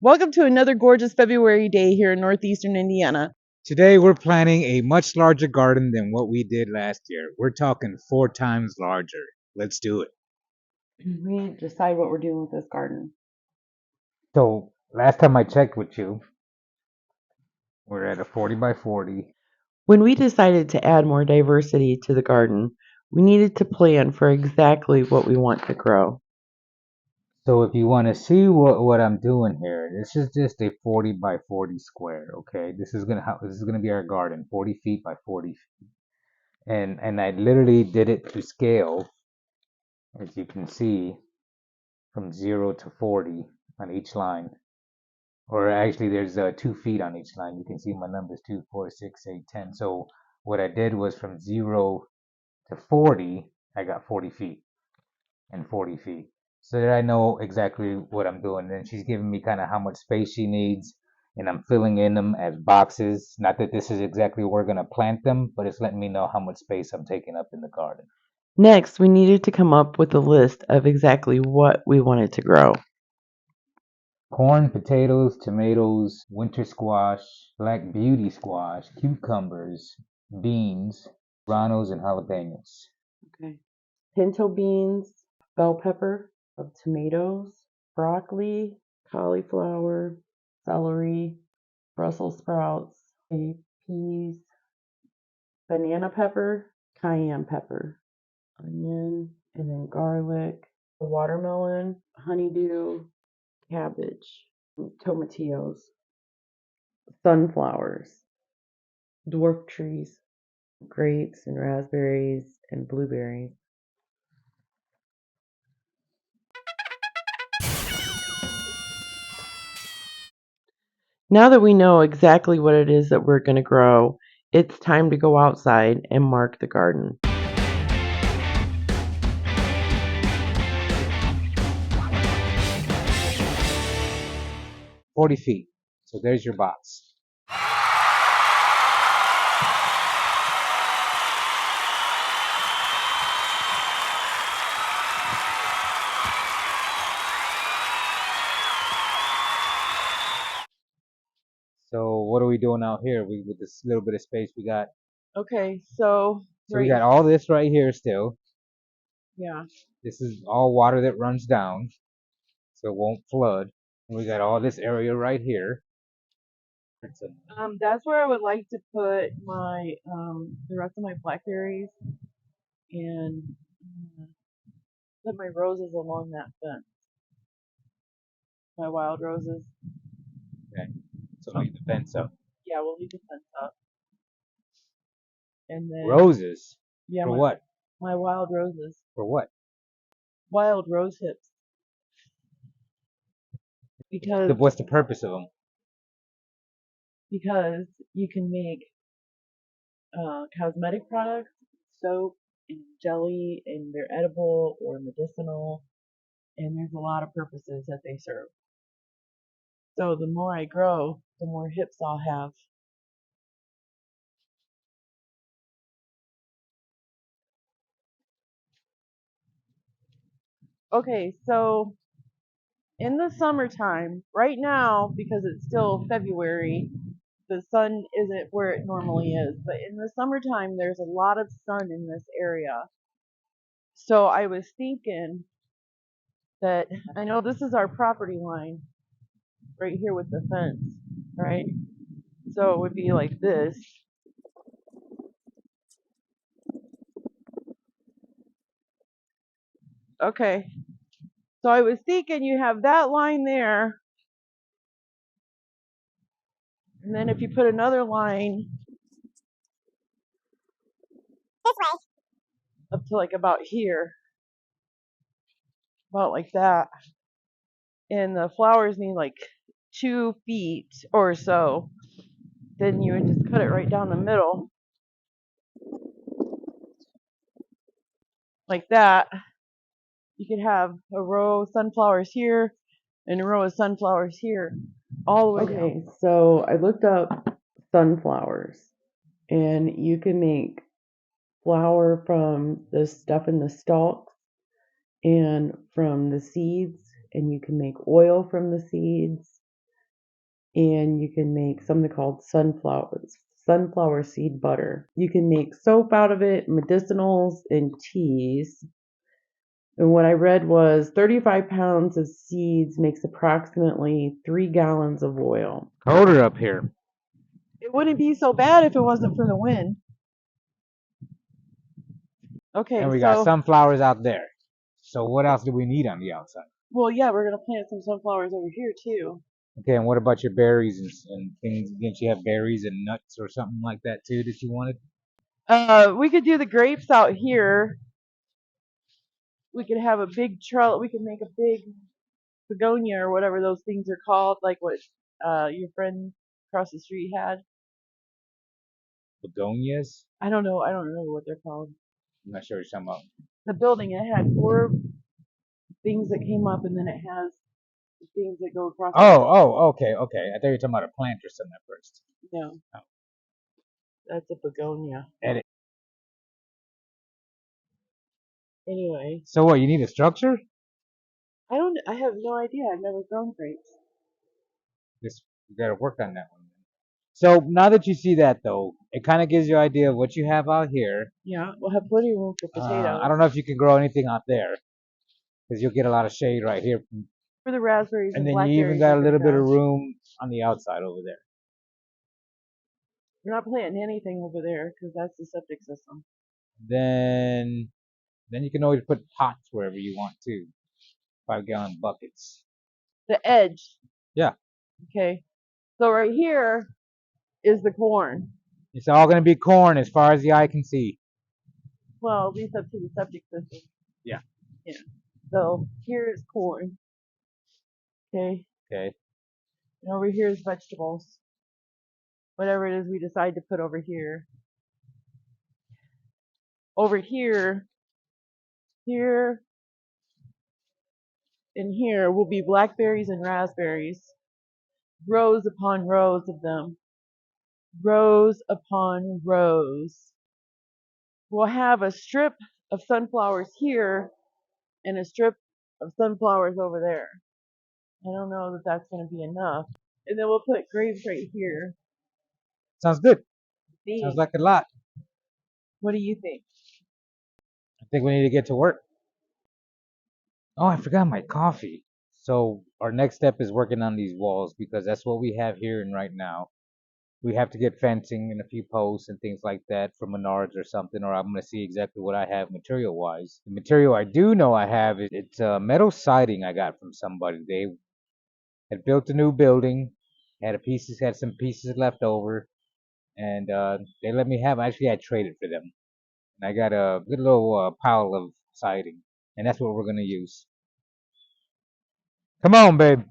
Welcome to another gorgeous February day here in northeastern Indiana. Today we're planning a much larger garden than what we did last year. We're talking 4 times larger. Let's do it. We need to decide what we're doing with this garden. So last time I checked with you, we're at a 40 by 40. When we decided to add more diversity to the garden, we needed to plan for exactly what we want to grow. So if you want to see what I'm doing here, this is just a 40 by 40 square. Okay, this is gonna be our garden, 40 feet by 40 feet, and I literally did it to scale, as you can see, from 0 to 40 on each line. Or actually there's 2 feet on each line. You can see my numbers 2, 4, 6, 8, 10. So what I did was from 0 to 40, I got 40 feet and 40 feet. So that I know exactly what I'm doing. And she's giving me kind of how much space she needs, and I'm filling in them as boxes. Not that this is exactly where we're going to plant them, but it's letting me know how much space I'm taking up in the garden. Next, we needed to come up with a list of exactly what we wanted to grow. Corn, potatoes, tomatoes, winter squash, black beauty squash, cucumbers, beans, serranos, and jalapenos. Okay. Pinto beans, bell pepper, tomatoes, broccoli, cauliflower, celery, Brussels sprouts, peas, banana pepper, cayenne pepper, onion, and then garlic, watermelon, honeydew, cabbage, tomatillos, sunflowers, dwarf trees, grapes and raspberries and blueberries. Now that we know exactly what it is that we're going to grow, it's time to go outside and mark the garden. 40 feet. So there's your box. So what are we doing out here? With this little bit of space we got. Okay, so So we got all this right here still. yeah. This is all water that runs down, so it won't flood. And we got all this area right here. That's where I would like to put my the rest of my blackberries and uh, put my roses along that fence. My wild roses. Okay. So leave the fence up. Yeah, we'll leave the fence up. And then Roses? yeah, For what? my wild roses, For what? wild rose hips, because What's the purpose of them? you can make cosmetic products, soap and jelly, and they're edible or medicinal, and there's a lot of purposes that they serve. So the more I grow, the more hips I'll have. Okay, so in the summertime, right now, because it's still February, the sun isn't where it normally is. But in the summertime, there's a lot of sun in this area. So I was thinking that I know this is our property line right here with the fence, right? So it would be like this. Okay. So I was thinking you have that line there, and then if you put another line This way. up to like about here, about like that, and the flowers need like 2 feet or so, then you would just cut it right down the middle like that. You could have a row of sunflowers here and a row of sunflowers here, all the way down. Okay, so I looked up sunflowers, and you can make flour from the stuff in the stalks and from the seeds, and you can make oil from the seeds. and you can make something called sunflower seed butter. You can make soap out of it, medicinals, and teas. And what I read was 35 pounds of seeds makes approximately 3 gallons of oil. Colder up here. It wouldn't be so bad if it wasn't for the wind. And Okay, we got so, sunflowers out there. So what else do we need on the outside? well, yeah, we're going to plant some sunflowers over here too. Okay, and what about your berries and things? Didn't you have berries and nuts or something like that too that you wanted? We could do the grapes out here. We could have a big trellis. We could make a big begonia or whatever those things are called, like what your friend across the street had. Begonias? I don't know. I don't remember what they're called. I'm not sure what you're talking about. The building, it had 4 things that came up, and then it has the things that go across the building. Okay. I thought you were talking about a plant or something at first. No, Oh. that's a begonia. And Anyway, so what? You need a structure? I have no idea. I've never grown grapes. Just you got to work on that one. So now that you see that though, it kind of gives you an idea of what you have out here. Yeah, we'll have plenty of room for potatoes. I don't know if you can grow anything out there because you'll get a lot of shade right here. For the raspberries And and then you even blackberries, got a you little can bit of grow. room on the outside over there. We're not planting anything over there because that's the septic system. Then you can always put pots wherever you want too. 5-gallon buckets. The edge. Yeah. Okay. So right here is the corn. It's all gonna be corn as far as the eye can see. Well, at least up to the septic system. Yeah. Yeah. So here is corn. Okay. Okay. And over here is vegetables. Whatever it is we decide to put over here. Over here, here, and here will be blackberries and raspberries. Rows upon rows of them. Rows upon rows. We'll have a strip of sunflowers here and a strip of sunflowers over there. I don't know that that's going to be enough. And then we'll put grapes right here. Sounds good. See, Sounds like a lot. what do you think? I think we need to get to work. Oh, I forgot my coffee. So our next step is working on these walls because that's what we have here and right now. We have to get fencing and a few posts and things like that from Menards or something, or I'm gonna see exactly what I have material wise. The material I do know I have is it's metal siding I got from somebody. They had built a new building, had some pieces left over, and they let me have. Actually, I traded for them, and I got a good little pile of siding, and that's what we're gonna use. Come on, babe.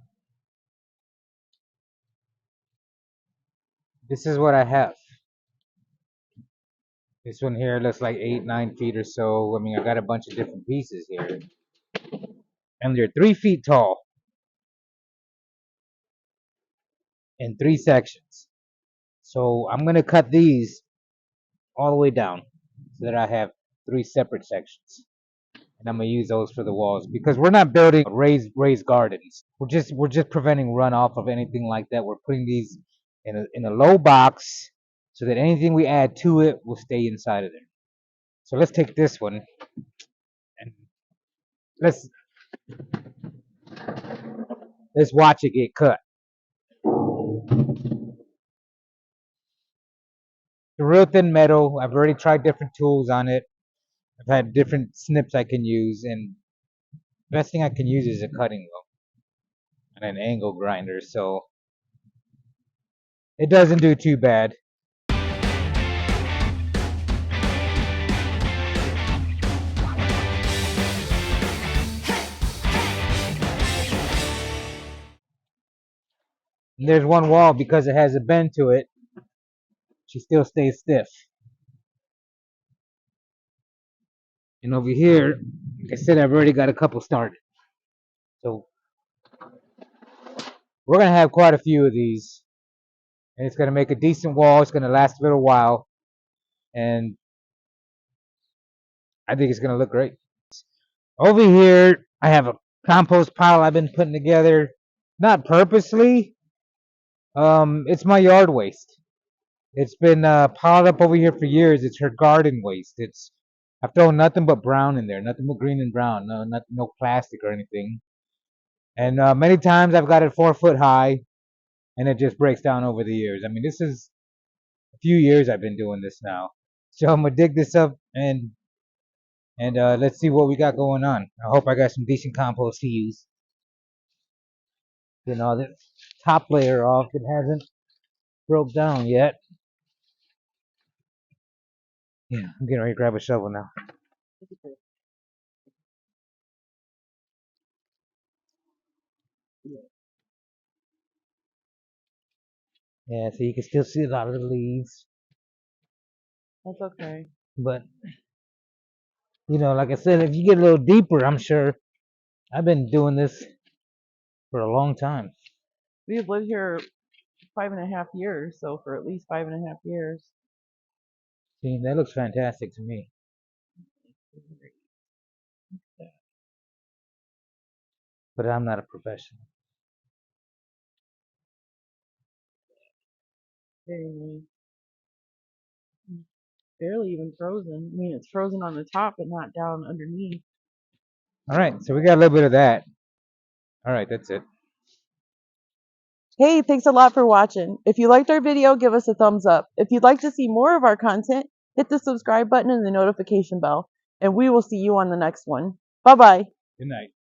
This is what I have. This one here looks like 8, 9 feet or so. I mean, I got a bunch of different pieces here, and they're 3 feet tall in 3 sections. So I'm gonna cut these all the way down so that I have 3 separate sections, and I'm gonna use those for the walls because we're not building raised gardens. We're just preventing runoff of anything like that. We're putting these in a low box so that anything we add to it will stay inside of there. So let's take this one and let's let's watch it get cut. It's real thin metal. I've already tried different tools on it. I've had different snips I can use, and the best thing I can use is a cutting wheel and an angle grinder, so it doesn't do too bad. And there's one wall because it has a bend to it. She still stays stiff. And over here, like I said, I've already got a couple started. So we're gonna have quite a few of these, and it's gonna make a decent wall. It's gonna last a little while, and I think it's gonna look great. Over here, I have a compost pile I've been putting together, not purposely, It's my yard waste. It's been piled up over here for years. It's her garden waste. I've thrown nothing but brown in there, nothing but green and brown. No plastic or anything. And many times I've got it 4 foot high, and it just breaks down over the years. I mean, this is a few years I've been doing this now. So I'm gonna dig this up and let's see what we got going on. I hope I got some decent compost to use. Getting all the top layer off. It hasn't broke down yet. Yeah, I'm getting ready to grab a shovel now. Yeah, so you can still see a lot of the leaves. That's okay. But, like I said, if you get a little deeper, I'm sure I've been doing this for a long time. We've lived here 5.5 years, so for at least 5.5 years. See, that looks fantastic to me. But I'm not a professional. Very nice. Barely even frozen. I mean, it's frozen on the top, but not down underneath. All right, so we got a little bit of that. All right, that's it. Hey, thanks a lot for watching. If you liked our video, give us a thumbs up. If you'd like to see more of our content, hit the subscribe button and the notification bell. And we will see you on the next one. Bye-bye. Good night.